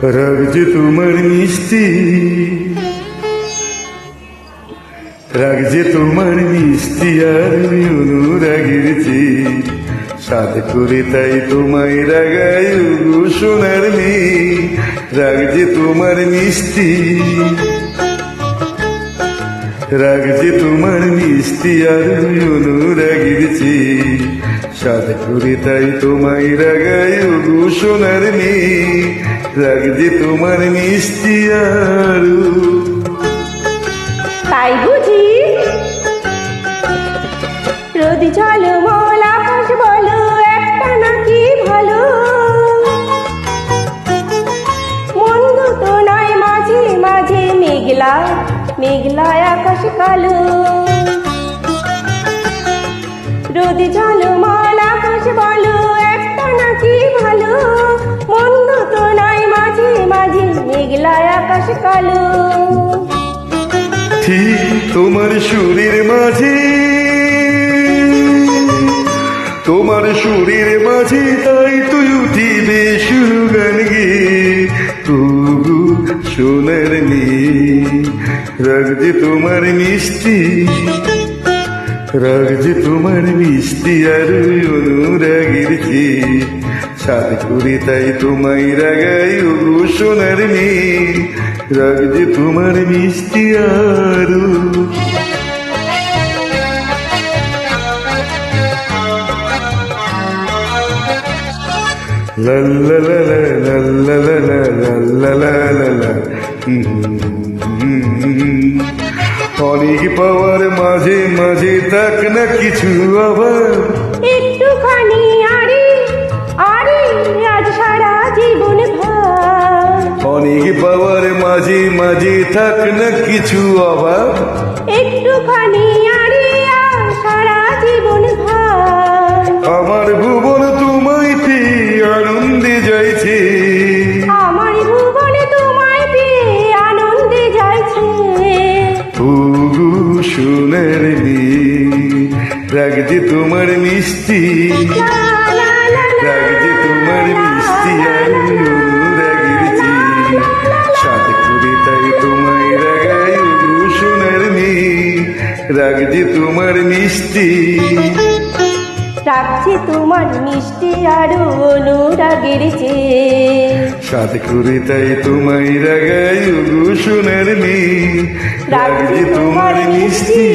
রাগ যে তোমার মিষ্টি, রাগ যে তোমার মিষ্টি আর অনুরাগের চেয়ে সাদ করে তাই তোমায় রাগাই গো সোনার মেয়ে। রাগ যে তোমার মিষ্টি, রাগ যে তোমার মিষ্টি আর অনুরাগের চেয়ে সাদ করে তাই তোমায় রাগাই গো সোনার মেয়ে। রাগ যে তোমার মিষ্টি আর তাই বুঝি রোদ ঝলমল আকাশ বলো একটা নাকি ভালো, মন্দ তো নয় মাঝে মাঝে মেঘলা মেঘলা আকাশ কালো। রোদ ঝলমল আকাশ বলো একটা নাকি ভালো, মন্দ তো নয় মাঝে মাঝে মেঘলা আকাশ কালো। ঠিক তোমার সুরের মাঝে, তোমার সুরের মাঝে তাই তুই উঠিবে সুর গান গে তবু সোনার মেয়ে। রাগ যে তোমার মিষ্টি, রাগ যে তোমার মিষ্টি আর অনুরাগের চেয়ে সাদ করে তাই তোমায় রাগাই ও সোনার মেয়ে। রাগ যে তোমার মিষ্টি আর লা লা লা লা লা লা লা লা লা লা লা। অনেক পাওয়ার মাঝে মাঝে থাক না কিছু আবার একটুখানি আরে আরে আজ সারা জীবন ভর। অনেক পাওয়ার মাঝে মাঝে থাক না কিছু আবার একটুখানি আরে আজ সারা জীবন ভর। আমার ভুবন তোমায় পেয়ে আনন্দে যাইছে, আমার ভুবনে তোমায় পেয়ে আনন্দে যাইছে। ওগো সোনার মেয়ে। রাগ যে তোমার মিষ্টি, লা লা লা লা রাগ যে তোমার মিষ্টি আর অনুরাগের চেয়ে সাদ করে তাই তোমায় রাগাই ওগো সোনার মেয়ে। রাগ যে তোমার মিষ্টি, রাখছে তোমার মিষ্টি আরো অনুরাগের চেয়ে সাদ করে তাই তোমায় রাগাই ওগো সোনার মেয়ে। রাগ যে তোমার মিষ্টি।